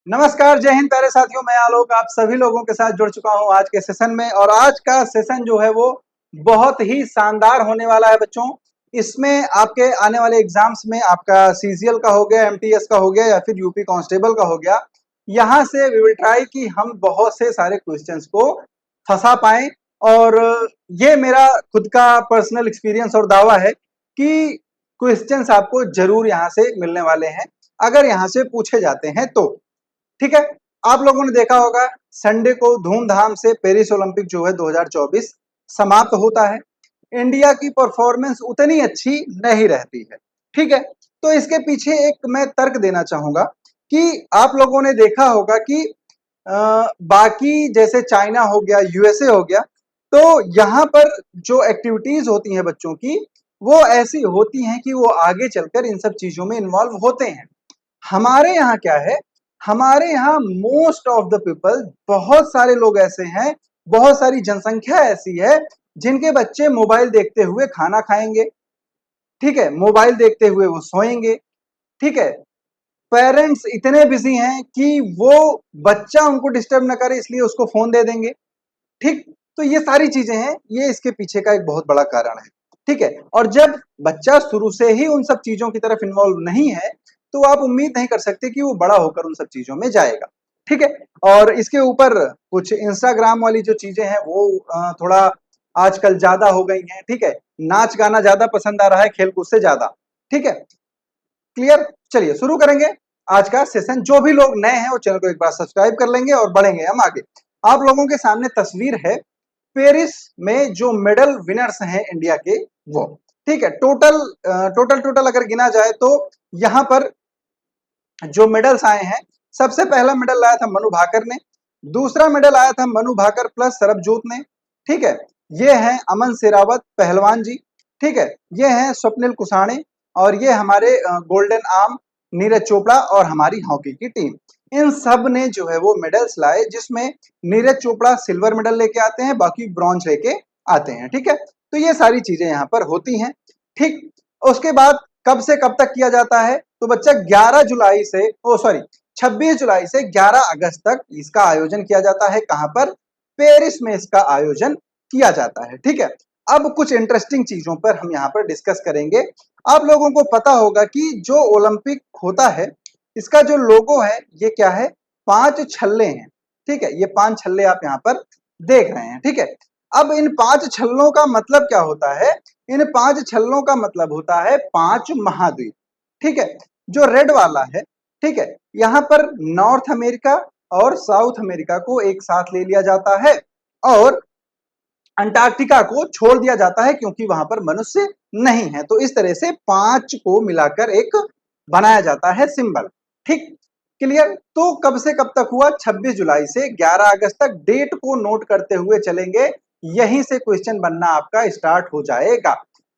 नमस्कार, जय हिंद प्यारे साथियों। मैं आलोक आप सभी लोगों के साथ जुड़ चुका हूं आज के सेशन में। और आज का सेशन जो है वो बहुत ही शानदार होने वाला है बच्चों। इसमें आपके आने वाले एग्जाम्स में आपका सीजीएल का हो गया, एमटीएस का हो गया या फिर यूपी कांस्टेबल का हो गया, यहाँ से वी विल ट्राई कि हम बहुत से सारे क्वेश्चंस को फंसा पाएं। और ये मेरा खुद का पर्सनल एक्सपीरियंस और दावा है कि क्वेश्चंस आपको जरूर यहाँ से मिलने वाले हैं अगर यहाँ से पूछे जाते हैं तो। ठीक है, आप लोगों ने देखा होगा संडे को धूमधाम से पेरिस ओलंपिक जो है 2024 समाप्त होता है। इंडिया की परफॉर्मेंस उतनी अच्छी नहीं रहती है। ठीक है, तो इसके पीछे एक मैं तर्क देना चाहूंगा कि आप लोगों ने देखा होगा कि बाकी जैसे चाइना हो गया, यूएसए हो गया, तो यहाँ पर जो एक्टिविटीज होती हैं बच्चों की वो ऐसी होती हैं कि वो आगे चलकर इन सब चीजों में इन्वॉल्व होते हैं। हमारे यहाँ क्या है, हमारे यहाँ मोस्ट ऑफ द पीपल, बहुत सारे लोग ऐसे हैं, बहुत सारी जनसंख्या ऐसी है जिनके बच्चे मोबाइल देखते हुए खाना खाएंगे। ठीक है, मोबाइल देखते हुए वो सोएंगे। ठीक है, पेरेंट्स इतने बिजी हैं कि वो बच्चा उनको डिस्टर्ब न करे इसलिए उसको फोन दे देंगे। ठीक, तो ये सारी चीजें हैं, ये इसके पीछे का एक बहुत बड़ा कारण है। ठीक है, और जब बच्चा शुरू से ही उन सब चीजों की तरफ इन्वॉल्व नहीं है तो आप उम्मीद नहीं कर सकते कि वो बड़ा होकर उन सब चीजों में जाएगा। ठीक है, और इसके ऊपर कुछ इंस्टाग्राम वाली जो चीजें हैं वो थोड़ा आजकल ज्यादा हो गई हैं। ठीक है, नाच गाना ज्यादा पसंद आ रहा है खेलकूद से ज्यादा। ठीक है, क्लियर। चलिए शुरू करेंगे आज का सेशन। जो भी लोग नए हैं वो चैनल को एक बार सब्सक्राइब कर लेंगे और बढ़ेंगे हम आगे। आप लोगों के सामने तस्वीर है पेरिस में जो मेडल विनर्स हैं इंडिया के वो। ठीक है, टोटल अगर गिना जाए तो यहाँ पर जो मेडल्स आए हैं, सबसे पहला मेडल लाया था मनु भाकर ने, दूसरा मेडल आया था मनु भाकर प्लस सरबजोत ने। ठीक है, ये हैं अमन शेरावत पहलवान जी। ठीक है, ये हैं स्वप्निल कुसाणे और ये हमारे गोल्डन आर्म नीरज चोपड़ा और हमारी हॉकी की टीम। इन सब ने जो है वो मेडल्स लाए, जिसमें नीरज चोपड़ा सिल्वर मेडल लेके आते हैं, बाकी ब्रॉन्ज लेके आते हैं। ठीक है, तो ये सारी चीजें यहाँ पर होती हैं। ठीक, उसके बाद कब से कब तक किया जाता है तो बच्चा 11 जुलाई से 26 जुलाई से 11 अगस्त तक इसका आयोजन किया जाता है। कहां पर? पेरिस में इसका आयोजन किया जाता है। ठीक है, अब कुछ इंटरेस्टिंग चीजों पर हम यहाँ पर डिस्कस करेंगे। आप लोगों को पता होगा कि जो ओलंपिक होता है इसका जो लोगो है ये क्या है? 5 छल्ले हैं। ठीक है, ये 5 छल्ले आप यहाँ पर देख रहे हैं। ठीक है, अब इन 5 छल्लों का मतलब क्या होता है? इन 5 छल्लों का मतलब होता है 5 महाद्वीप। ठीक है, जो रेड वाला है, ठीक है, यहाँ पर नॉर्थ अमेरिका और साउथ अमेरिका को एक साथ ले लिया जाता है और अंटार्कटिका को छोड़ दिया जाता है क्योंकि वहां पर मनुष्य नहीं है। तो इस तरह से 5 को मिलाकर एक बनाया जाता है सिंबल। ठीक, क्लियर। तो कब से कब तक हुआ? 26 जुलाई से 11 अगस्त तक। डेट को नोट करते हुए चलेंगे, यहीं से क्वेश्चन बनना आपका स्टार्ट हो जाएगा।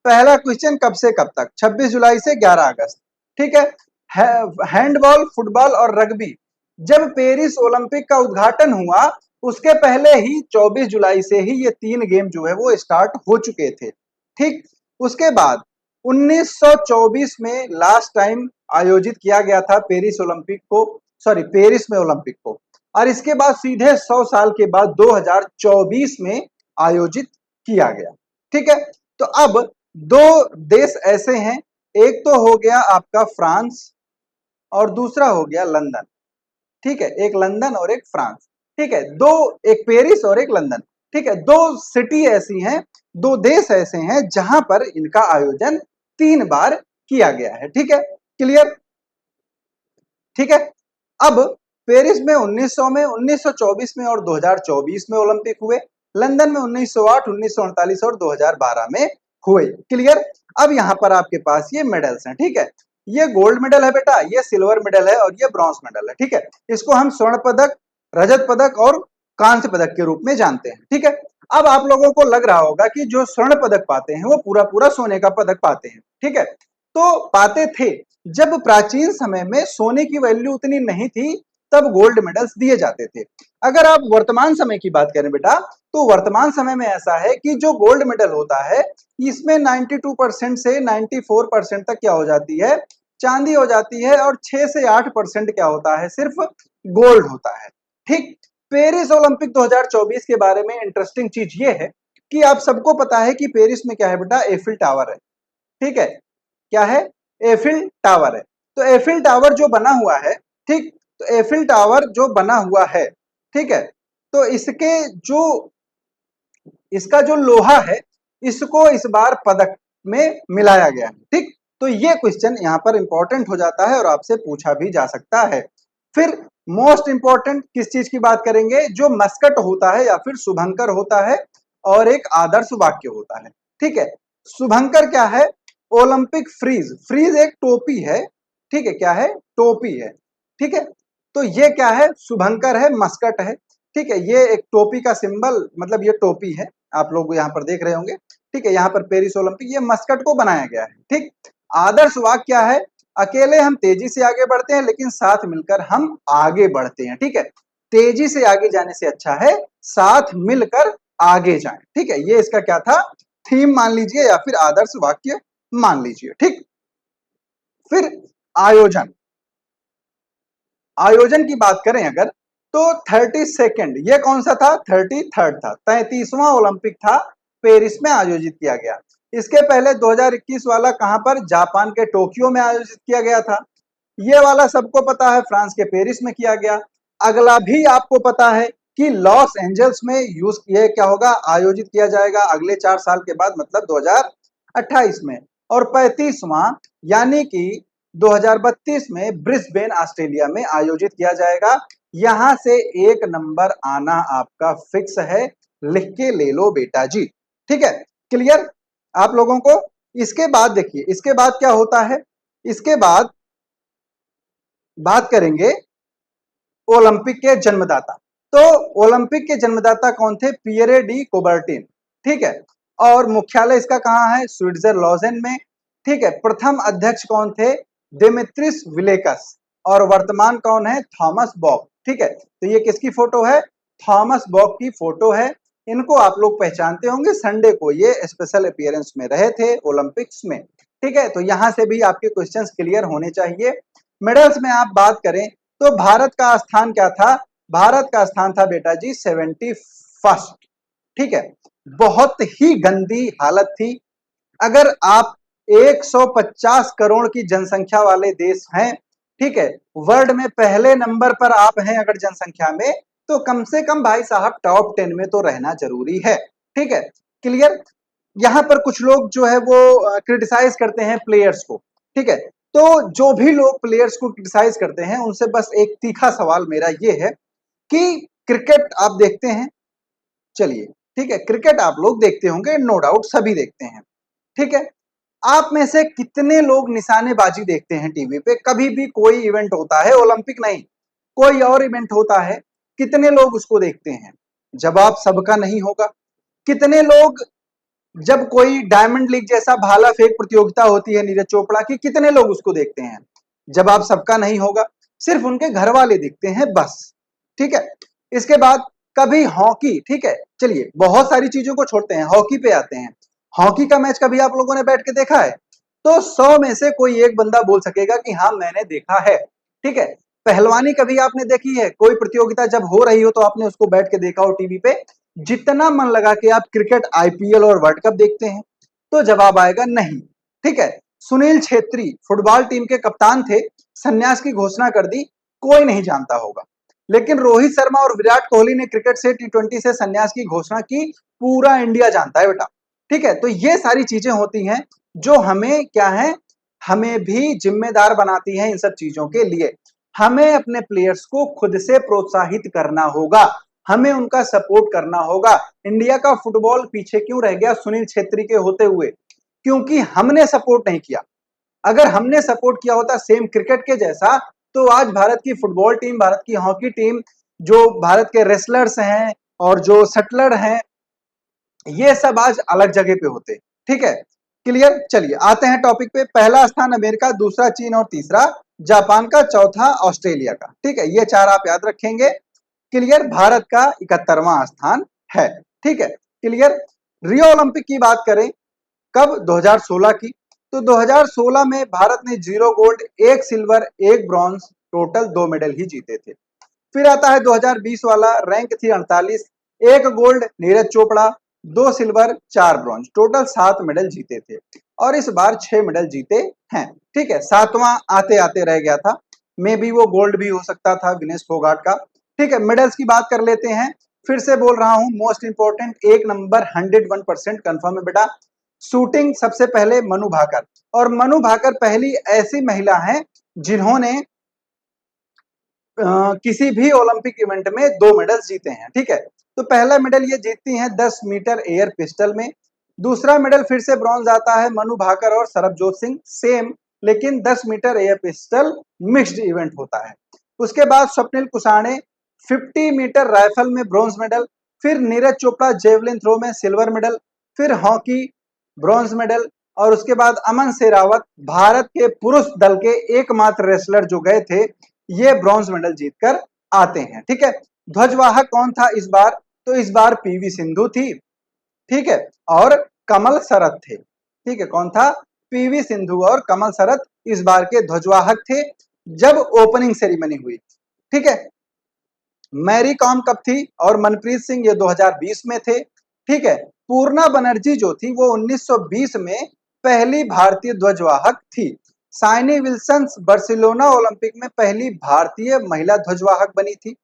पहला क्वेश्चन कब से कब तक? 26 जुलाई से 11 अगस्त। ठीक है, हैंडबॉल, फुटबॉल और रग्बी। जब पेरिस ओलंपिक का उद्घाटन हुआ उसके पहले ही 24 जुलाई से ही ये 3 गेम जो है वो स्टार्ट हो चुके थे। ठीक, उसके बाद 1924 में लास्ट टाइम आयोजित किया गया था पेरिस ओलंपिक को, पेरिस में ओलंपिक को, और इसके बाद सीधे 100 साल के बाद 2024 में आयोजित किया गया। ठीक है, तो अब 2 देश ऐसे हैं, एक तो हो गया आपका फ्रांस और दूसरा हो गया लंदन। ठीक है, एक लंदन और एक फ्रांस। ठीक है, एक पेरिस और एक लंदन। ठीक है, 2 सिटी ऐसी हैं, 2 देश ऐसे हैं जहां पर इनका आयोजन 3 बार किया गया है। ठीक है, क्लियर। ठीक है, अब पेरिस में 1900 में, 1924 में और 2024 में ओलंपिक हुए। लंदन में 1908, 1948 और 2012 में हुए। क्लियर। अब यहाँ पर आपके पास ये मेडल्स हैं। ठीक है, ये गोल्ड मेडल है बेटा, ये सिल्वर मेडल है और ये ब्रॉन्ज मेडल है। ठीक है, इसको हम स्वर्ण पदक, रजत पदक और कांस्य पदक के रूप में जानते हैं। ठीक है, अब आप लोगों को लग रहा होगा कि जो स्वर्ण पदक पाते हैं वो पूरा पूरा सोने का पदक पाते हैं। ठीक है, तो पाते थे। जब प्राचीन समय में सोने की वैल्यू उतनी नहीं थी तब गोल्ड मेडल्स दिए जाते थे। अगर आप वर्तमान समय की बात करें बेटा, तो वर्तमान समय में ऐसा है कि जो गोल्ड मेडल होता है इसमें 92% से 94% तक क्या हो जाती है? चांदी हो जाती है और 6 से 8% क्या होता है, सिर्फ गोल्ड होता है। ठीक, पेरिस ओलंपिक 2024 के बारे में इंटरेस्टिंग चीज ये है कि आप सबको पता है कि पेरिस में क्या है बेटा, एफिल टावर है। ठीक है, क्या है, एफिल टावर है। तो एफिल टावर जो बना हुआ है, ठीक, तो एफिल टावर जो बना हुआ है, ठीक है, तो इसका जो लोहा है, इसको इस बार पदक में मिलाया गया है। ठीक, तो ये क्वेश्चन यहाँ पर इंपॉर्टेंट हो जाता है और आपसे पूछा भी जा सकता है। फिर मोस्ट इंपॉर्टेंट किस चीज की बात करेंगे, जो मस्कट होता है या फिर शुभंकर होता है और एक आदर्श वाक्य होता है। ठीक है, शुभंकर क्या है, ओलंपिक फ्रीज, फ्रीज एक टोपी है। ठीक है, क्या है, टोपी है। ठीक है, तो ये क्या है, शुभंकर है, मस्कट है। ठीक है, ये एक टोपी का सिंबल, मतलब ये टोपी है, आप लोग यहाँ पर देख रहे होंगे। ठीक है, यहाँ पर पेरिस ओलंपिक, ये मस्कट को बनाया गया है। ठीक, आदर्श वाक्य क्या है, अकेले हम तेजी से आगे बढ़ते हैं लेकिन साथ मिलकर हम आगे बढ़ते हैं। ठीक है, तेजी से आगे जाने से अच्छा है साथ मिलकर आगे जाएं। ठीक है, ये इसका क्या था, थीम मान लीजिए या फिर आदर्श वाक्य मान लीजिए। ठीक, फिर आयोजन, आयोजन की बात करें अगर, तो 32nd, ये कौन सा था, 33rd था, 33वां ओलंपिक था, पेरिस में आयोजित किया गया। इसके पहले 2021 वाला कहां पर, जापान के टोक्यो में आयोजित किया गया था। ये वाला सबको पता है, फ्रांस के पेरिस में किया गया। अगला भी आपको पता है कि लॉस एंजल्स में ये क्या होगा, आयोजित किया जाएगा अगले 4 साल के बाद, मतलब 2028 में। और 35वां यानी कि 2032 में ब्रिस्बेन ऑस्ट्रेलिया में आयोजित किया जाएगा। यहां से 1 नंबर आना आपका फिक्स है, लिख के ले लो बेटा जी। ठीक है, क्लियर आप लोगों को। इसके बाद देखिए, इसके बाद क्या होता है, इसके बाद बात करेंगे ओलंपिक के जन्मदाता। तो ओलंपिक के जन्मदाता कौन थे, पियरे डी कोबर्टिन। ठीक है, और मुख्यालय इसका कहां है, स्विट्जरलैंड में। ठीक है, प्रथम अध्यक्ष कौन थे, दिमित्रिस विलेकस, और वर्तमान कौन है, थॉमस बॉक। ठीक है, तो ये किसकी फोटो है, थॉमस बॉक की फोटो है। इनको आप लोग पहचानते होंगे, संडे को ये स्पेशल अपीयरेंस में रहे थे ओलंपिक्स में। ठीक है, तो यहां से भी आपके क्वेश्चंस क्लियर होने चाहिए। मेडल्स में आप बात करें तो भारत का स्थान क्या था, भारत का स्थान था बेटा जी 71st। ठीक है, बहुत ही गंदी हालत थी। अगर आप 150 करोड़ की जनसंख्या वाले देश हैं, ठीक है, वर्ल्ड में पहले नंबर पर आप हैं अगर जनसंख्या में, तो कम से कम भाई साहब टॉप 10 में तो रहना जरूरी है। ठीक है, क्लियर। यहाँ पर कुछ लोग जो है वो क्रिटिसाइज करते हैं प्लेयर्स को। ठीक है, तो जो भी लोग प्लेयर्स को क्रिटिसाइज करते हैं उनसे बस एक तीखा सवाल मेरा ये है कि क्रिकेट आप देखते हैं, चलिए ठीक है, क्रिकेट आप लोग देखते होंगे, नो डाउट सभी देखते हैं। ठीक है, आप में से कितने लोग निशानेबाजी देखते हैं टीवी पे, कभी भी कोई इवेंट होता है, ओलंपिक नहीं कोई और इवेंट होता है, कितने लोग उसको देखते हैं, जवाब सबका नहीं होगा। कितने लोग, जब कोई डायमंड लीग जैसा भाला फेंक प्रतियोगिता होती है नीरज चोपड़ा की, कितने लोग उसको देखते हैं, जवाब सबका नहीं होगा, सिर्फ उनके घर वाले देखते हैं बस। ठीक है, इसके बाद कभी हॉकी, ठीक है, चलिए बहुत सारी चीजों को छोड़ते हैं, हॉकी पे आते हैं। हॉकी का मैच कभी आप लोगों ने बैठ के देखा है, तो 100 में से कोई एक बंदा बोल सकेगा कि हाँ मैंने देखा है। ठीक है, पहलवानी कभी आपने देखी है, कोई प्रतियोगिता जब हो रही हो तो आपने उसको बैठ के देखा हो टीवी पे। जितना मन लगा के आप क्रिकेट, आईपीएल और वर्ल्ड कप देखते हैं, तो जवाब आएगा नहीं। ठीक है, सुनील छेत्री फुटबॉल टीम के कप्तान थे, संन्यास की घोषणा कर दी, कोई नहीं जानता होगा। लेकिन रोहित शर्मा और विराट कोहली ने क्रिकेट से, टी20 से संन्यास की घोषणा की, पूरा इंडिया जानता है बेटा। ठीक है, तो ये सारी चीजें होती हैं जो हमें क्या है, हमें भी जिम्मेदार बनाती हैं इन सब चीजों के लिए। हमें अपने प्लेयर्स को खुद से प्रोत्साहित करना होगा, हमें उनका सपोर्ट करना होगा। इंडिया का फुटबॉल पीछे क्यों रह गया सुनील छेत्री के होते हुए, क्योंकि हमने सपोर्ट नहीं किया। अगर हमने सपोर्ट किया होता सेम क्रिकेट के जैसा, तो आज भारत की फुटबॉल टीम, भारत की हॉकी टीम, जो भारत के रेसलर्स हैं और जो शटलर हैं, ये सब आज अलग जगह पे होते। ठीक है, क्लियर। चलिए आते हैं टॉपिक पे। पहला स्थान अमेरिका, दूसरा चीन और तीसरा जापान का, चौथा ऑस्ट्रेलिया का। ठीक है, ये 4 आप याद रखेंगे। क्लियर, भारत का 71वां स्थान है। ठीक है, क्लियर। रियो ओलंपिक की बात करें, कब, 2016 की। तो 2016 में भारत ने 0 gold, 1 silver, 1 bronze, total 2 medal ही जीते थे। फिर आता है 2020 वाला, रैंक थी 48, 1 gold Neeraj Chopra, 2 silver, 4 bronze, total 7 medal जीते थे और इस बार 6 मेडल जीते हैं। ठीक है, 7वां आते आते रह गया था, मे बी वो गोल्ड भी हो सकता था विनेश फोगाट का। ठीक है, मेडल्स की बात कर लेते हैं। फिर से बोल रहा हूं, मोस्ट इंपॉर्टेंट, 1 नंबर 101% कंफर्म है बेटा। शूटिंग सबसे पहले मनु भाकर, और मनु भाकर पहली ऐसी महिला है जिन्होंने किसी भी ओलंपिक इवेंट में 2 मेडल्स जीते हैं। ठीक है, तो पहला मेडल ये जीतती हैं 10 मीटर एयर पिस्टल में। दूसरा मेडल फिर से ब्रॉन्ज आता है मनु भाकर और सरबजोत सिंह, सेम, लेकिन 10 metre air pistol mixed event होता है। उसके बाद स्वप्निल कुसाणे 50 मीटर राइफल में ब्रॉन्ज मेडल, फिर नीरज चोपड़ा जेवलिन थ्रो में सिल्वर मेडल, फिर हॉकी ब्रॉन्ज मेडल, और उसके बाद अमन शेरावत, भारत के पुरुष दल के एकमात्र रेसलर जो गए थे, ये ब्रॉन्ज मेडल जीतकर आते हैं। ठीक है, ध्वजवाहक कौन था इस बार? तो इस बार पीवी सिंधु थी। ठीक है, और कमल शरत थे। ठीक है, कौन था? पीवी सिंधु और कमल शरत इस बार के ध्वजवाहक थे जब ओपनिंग सेरेमनी हुई। ठीक है, मैरी कॉम कब थी और मनप्रीत सिंह ये 2020 में थे। ठीक है, पूर्णा बनर्जी जो थी वो 1920 में पहली भारतीय ध्वजवाहक थी। साइनी विल्सन बार्सिलोना ओलंपिक में पहली भारतीय महिला ध्वजवाहक बनी थी।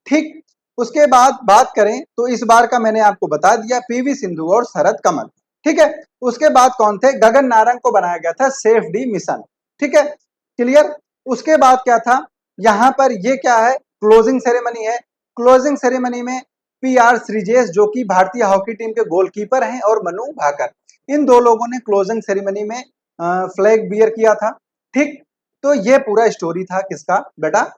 ठीक, उसके बाद बात करें तो इस बार का मैंने आपको बता दिया, पीवी सिंधु और शरद कमल। ठीक है, उसके बाद कौन थे? गगन नारंग को बनाया गया था सेफ डी मिशन। ठीक है, क्लियर। उसके बाद क्या था यहाँ पर? ये क्या है? क्लोजिंग सेरेमनी है। क्लोजिंग सेरेमनी में पीआर श्रीजेश जो कि भारतीय हॉकी टीम के गोलकीपर हैं और मनु भाकर, इन दो लोगों ने क्लोजिंग सेरेमनी में फ्लैग बियर किया था। ठीक, तो ये पूरा स्टोरी था किसका बेटा?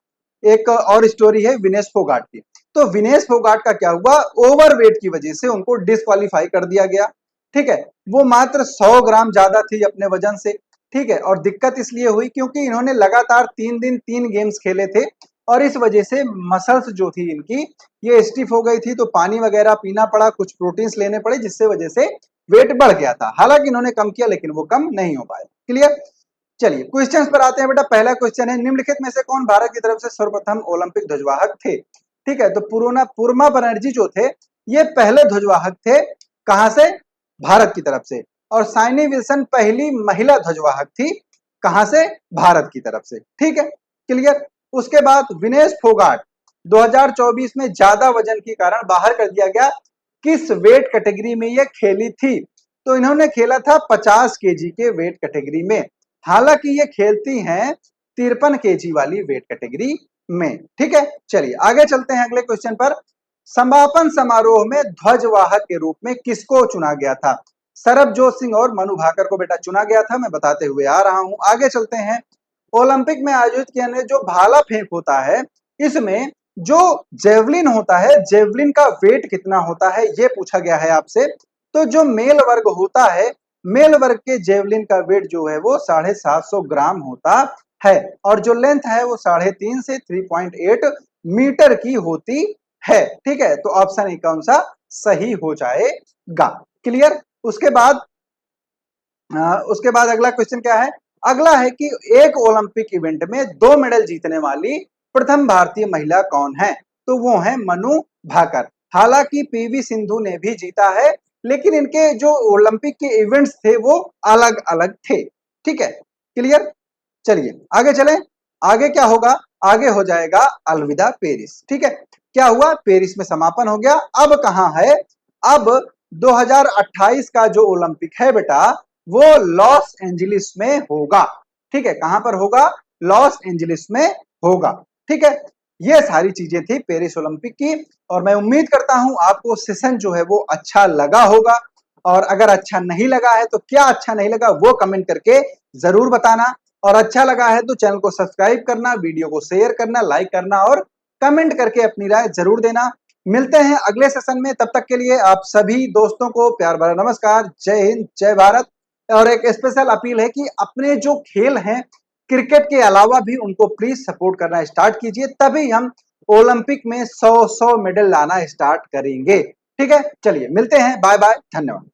एक और स्टोरी है विनेश फोगाट की। तो विनेश फोगाट का क्या हुआ? ओवरवेट की वजह से उनको डिस्क्वालीफाई कर दिया गया। ठीक है, वो मात्र 100 ग्राम ज्यादा थी अपने वजन से। ठीक है, और दिक्कत इसलिए हुई क्योंकि इन्होंने लगातार 3 दिन 3 गेम्स खेले थे और इस वजह से मसल्स जो थी इनकी ये स्टिफ हो गई थी, तो पानी वगैरह पीना पड़ा, कुछ प्रोटीन्स लेने पड़े, जिससे वजह से वेट बढ़ गया था। हालांकि इन्होंने कम किया लेकिन वो कम नहीं हो पाए। क्लियर। चलिए क्वेश्चंस पर आते हैं बेटा। पहला क्वेश्चन है, निम्नलिखित में से कौन भारत की तरफ से सर्वप्रथम ओलंपिक ध्वजवाहक थे? ठीक है, तो पूर्णा बनर्जी जो थे ये पहले ध्वजवाहक थे। कहां से? भारत की तरफ से। और साइनी विल्सन पहली महिला ध्वजवाहक थी। कहां से? भारत की तरफ से। ठीक है, क्लियर। उसके बाद विनेश फोगाट 2024 में ज्यादा वजन के कारण बाहर कर दिया गया। किस वेट कैटेगरी में ये खेली थी? तो इन्होंने खेला था 50 केजी के वेट कैटेगरी में। हालांकि ये खेलती हैं 53 केजी वाली वेट कैटेगरी में। ठीक है, चलिए आगे चलते हैं अगले क्वेश्चन पर। समापन समारोह में ध्वजवाहक के रूप में किसको चुना गया था? सरबजोत सिंह और मनु भाकर को बेटा चुना गया था, मैं बताते हुए आ रहा हूं। आगे चलते हैं। ओलंपिक में आयोजित किया गया जो भाला फेंक होता है, इसमें जो जेवलिन होता है, जेवलिन का वेट कितना होता है ये पूछा गया है आपसे। तो जो मेल वर्ग होता है, मेल वर्ग के जेवलिन का वेट जो है वो 750 ग्राम होता है और जो लेंथ है वो 3.5 से 3.8 मीटर की होती है। ठीक है, तो ऑप्शन ए कौन सा सही हो जाएगा? क्लियर। उसके बाद अगला क्वेश्चन क्या है? अगला है कि एक ओलंपिक इवेंट में 2 मेडल जीतने वाली प्रथम भारतीय महिला कौन है? तो वो है मनु भाकर। हालांकि पीवी सिंधु ने भी जीता है लेकिन इनके जो ओलंपिक के इवेंट्स थे वो अलग अलग थे। ठीक है, क्लियर। चलिए आगे चलें। आगे क्या होगा? आगे हो जाएगा अलविदा पेरिस। ठीक है, क्या हुआ? पेरिस में समापन हो गया। अब कहां है? अब 2028 का जो ओलंपिक है बेटा वो लॉस एंजलिस में होगा। ठीक है, कहां पर होगा? लॉस एंजलिस में होगा। ठीक है, ये सारी चीजें थी पेरिस ओलंपिक की और मैं उम्मीद करता हूं आपको सेशन जो है वो अच्छा लगा होगा। और अगर अच्छा नहीं लगा है तो क्या अच्छा नहीं लगा वो कमेंट करके जरूर बताना, और अच्छा लगा है तो चैनल को सब्सक्राइब करना, वीडियो को शेयर करना, लाइक करना और कमेंट करके अपनी राय जरूर देना। मिलते हैं अगले सेशन में, तब तक के लिए आप सभी दोस्तों को प्यार भरा नमस्कार। जय हिंद, जय भारत। और एक स्पेशल अपील है कि अपने जो खेल हैं क्रिकेट के अलावा भी उनको प्लीज सपोर्ट करना स्टार्ट कीजिए, तभी हम ओलंपिक में 100 मेडल लाना स्टार्ट करेंगे। ठीक है, चलिए मिलते हैं, बाय बाय, धन्यवाद।